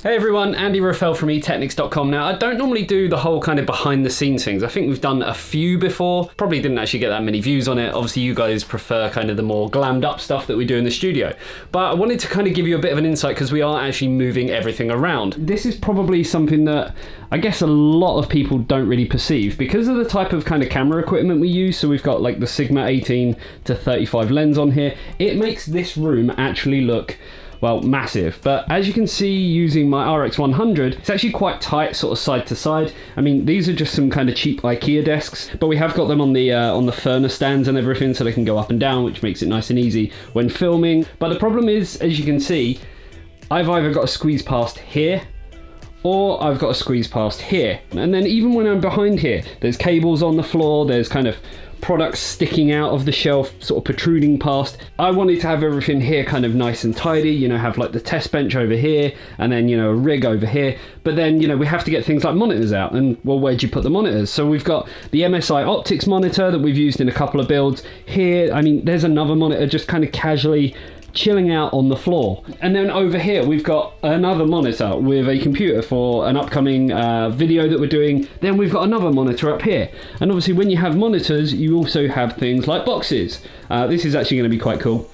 Hey everyone, Andy Raffel from eTeknix.com. Now, I don't normally do the whole kind of behind the scenes things. I think we've done a few before. Probably didn't actually get that many views on it. Obviously, you guys prefer kind of the more glammed up stuff that we do in the studio. But I wanted to kind of give you a bit of an insight because we are actually moving everything around. This is probably something that I guess a lot of people don't really perceive because of the type of kind of camera equipment we use. So we've got like the Sigma 18 to 35 lens on here. It makes this room actually look, well, massive. But as you can see using my RX100, it's actually quite tight, sort of side to side. I mean, these are just some kind of cheap IKEA desks, but we have got them on the furnace stands and everything, so they can go up and down, which makes it nice and easy when filming. But the problem is, as you can see, I've either got to squeeze past here, or I've got to squeeze past here. And then even when I'm behind here, there's cables on the floor, there's kind of products sticking out of the shelf, sort of protruding past. I wanted to have everything here kind of nice and tidy, you know, have like the test bench over here, and then, you know, a rig over here. But then, you know, we have to get things like monitors out, and well, where'd you put the monitors? So we've got the MSI Optics monitor that we've used in a couple of builds. Here, I mean, there's another monitor just kind of casually chilling out on the floor. And then over here we've got another monitor with a computer for an upcoming video that we're doing. Then we've got another monitor up here, and obviously when you have monitors you also have things like boxes. This is actually going to be quite cool.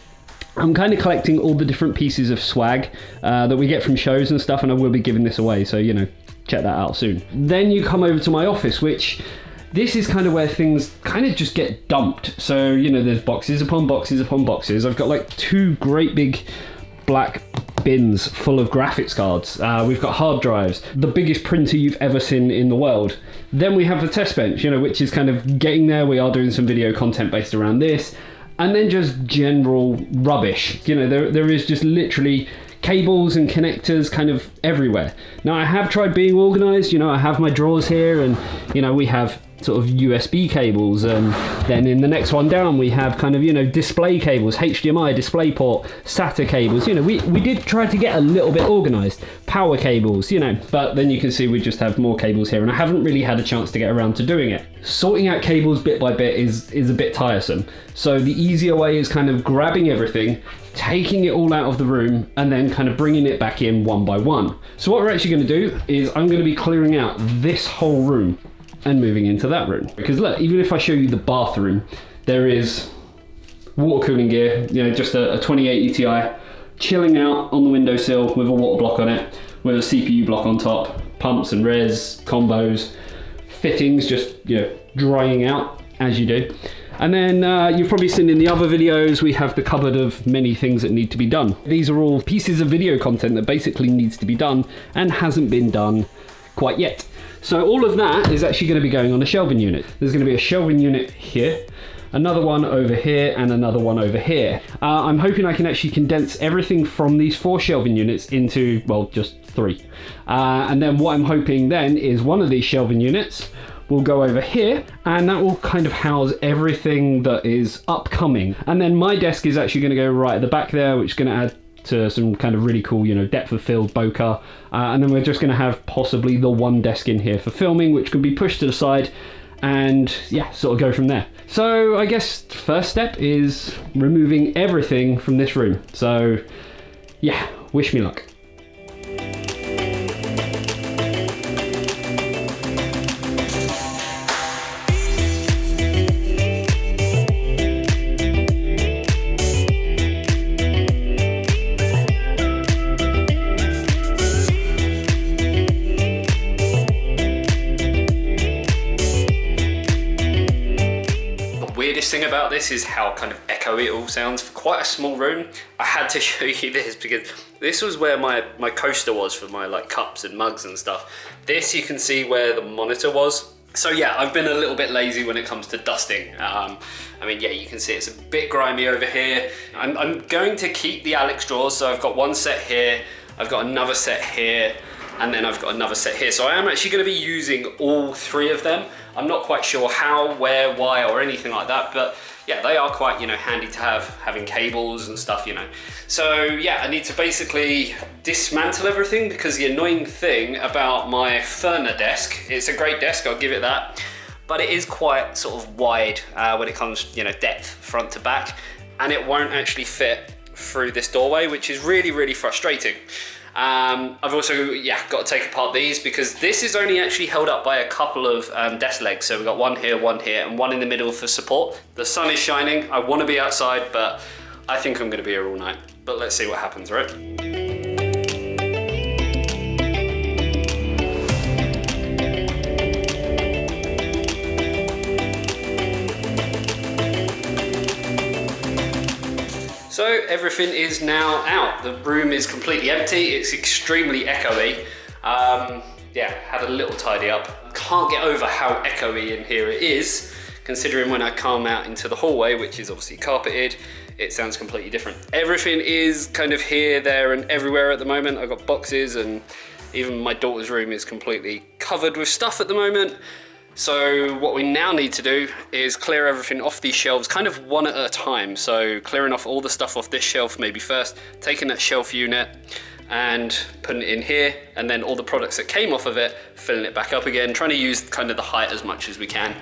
I'm kind of collecting all the different pieces of swag that we get from shows and stuff, and I will be giving this away, so you know, check that out soon. Then you come over to my office, which this is kind of where things kind of just get dumped. So, you know, there's boxes upon boxes upon boxes. I've got like two great big black bins full of graphics cards. We've got hard drives, the biggest printer you've ever seen in the world. Then we have the test bench, you know, which is kind of getting there. We are doing some video content based around this. And then just general rubbish. You know, there is just literally cables and connectors kind of everywhere. Now, I have tried being organized. You know, I have my drawers here, and, you know, we have sort of USB cables, and then in the next one down we have kind of, you know, display cables, HDMI, DisplayPort, SATA cables. You know, we did try to get a little bit organized, power cables, you know, but then you can see we just have more cables here, and I haven't really had a chance to get around to doing it. Sorting out cables bit by bit is a bit tiresome, so the easier way is kind of grabbing everything, taking it all out of the room, and then kind of bringing it back in one by one. So what we're actually going to do is I'm going to be clearing out this whole room and moving into that room. Because look, even if I show you the bathroom, there is water cooling gear, you know, just a 2080 Ti chilling out on the windowsill with a water block on it, with a CPU block on top, pumps and res, combos, fittings just, you know, drying out as you do. And then you've probably seen in the other videos, we have the cupboard of many things that need to be done. These are all pieces of video content that basically needs to be done and hasn't been done quite yet. So all of that is actually going to be going on a shelving unit. There's going to be a shelving unit here, another one over here, and another one over here. I'm hoping I can actually condense everything from these 4 shelving units into, well, just 3. And then what I'm hoping then is one of these shelving units will go over here, and that will kind of house everything that is upcoming. And then my desk is actually going to go right at the back there, which is going to add to some kind of really cool, you know, depth of field bokeh. And then we're just going to have possibly the one desk in here for filming, which can be pushed to the side, and yeah, sort of go from there. So I guess first step is removing everything from this room. So yeah, wish me luck. Thing about this is how kind of echoey it all sounds. For quite a small room, I had to show you this because this was where my coaster was for my like cups and mugs and stuff. This, you can see where the monitor was. So yeah, I've been a little bit lazy when it comes to dusting. I mean, yeah, you can see it's a bit grimy over here. I'm going to keep the Alex drawers, so I've got one set here, I've got another set here, and then I've got another set here. So I am actually going to be using all 3 of them. I'm not quite sure how, where, why, or anything like that, but yeah, they are quite, you know, handy to have, having cables and stuff, you know. So yeah, I need to basically dismantle everything, because the annoying thing about my Furna desk, it's a great desk, I'll give it that, but it is quite sort of wide when it comes, you know, depth front to back, and it won't actually fit through this doorway, which is really, really frustrating. I've also, got to take apart these because this is only actually held up by a couple of desk legs. So we've got one here, and one in the middle for support. The sun is shining. I want to be outside, but I think I'm going to be here all night. But let's see what happens, right? So everything is now out. The room is completely empty. It's extremely echoey. Had a little tidy up. Can't get over how echoey in here it is, considering when I come out into the hallway, which is obviously carpeted, it sounds completely different. Everything is kind of here, there, and everywhere at the moment. I've got boxes, and even my daughter's room is completely covered with stuff at the moment. So what we now need to do is clear everything off these shelves kind of one at a time. So clearing off all the stuff off this shelf maybe first, taking that shelf unit and putting it in here, and then all the products that came off of it, filling it back up again, trying to use kind of the height as much as we can.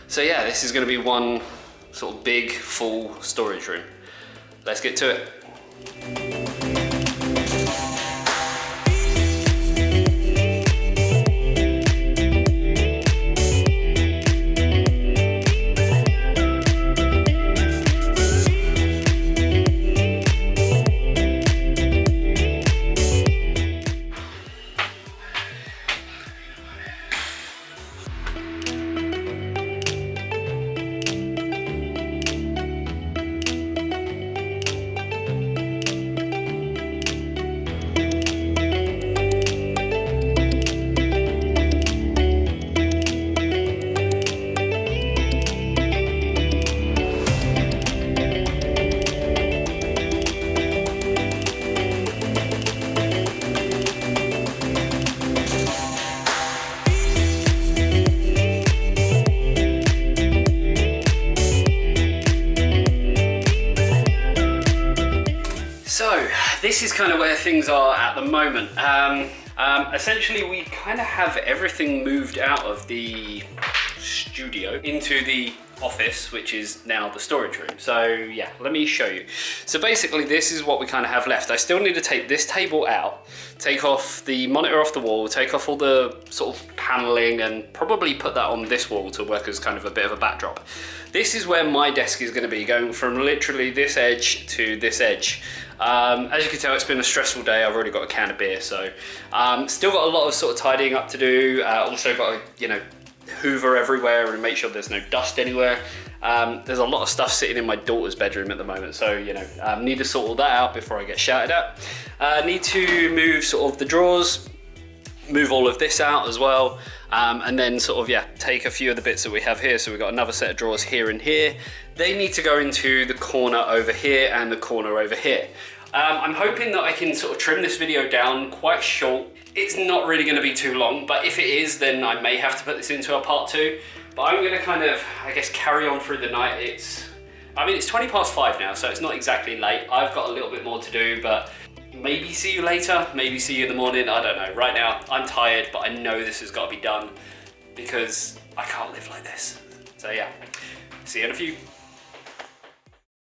So yeah, this is going to be one sort of big full storage room. Let's get to it. So this is kind of where things are at the moment. Essentially, we kind of have everything moved out of the studio into the office, which is now the storage room. So yeah, let me show you. So basically this is what we kind of have left. I still need to take this table out, take off the monitor off the wall, take off all the sort of paneling, and probably put that on this wall to work as kind of a bit of a backdrop. This is where my desk is going to be, going from literally this edge to this edge. As you can tell, it's been a stressful day. I've already got a can of beer, so still got a lot of sort of tidying up to do. Also got to, hoover everywhere and make sure there's no dust anywhere. There's a lot of stuff sitting in my daughter's bedroom at the moment, so need to sort all that out before I get shouted at. Need to move sort of the drawers, move all of this out as well, and then sort of take a few of the bits that we have here. So we've got another set of drawers here and here. They need to go into the corner over here and the corner over here. I'm hoping that I can sort of trim this video down quite short. It's not really going to be too long, but if it is, then I may have to put this into a part 2. But I'm going to kind of, I guess, carry on through the night. It's 5:20 now, so it's not exactly late. I've got a little bit more to do, but maybe see you later, maybe see you in the morning, I don't know. Right now, I'm tired, but I know this has got to be done because I can't live like this. So yeah, see you in a few.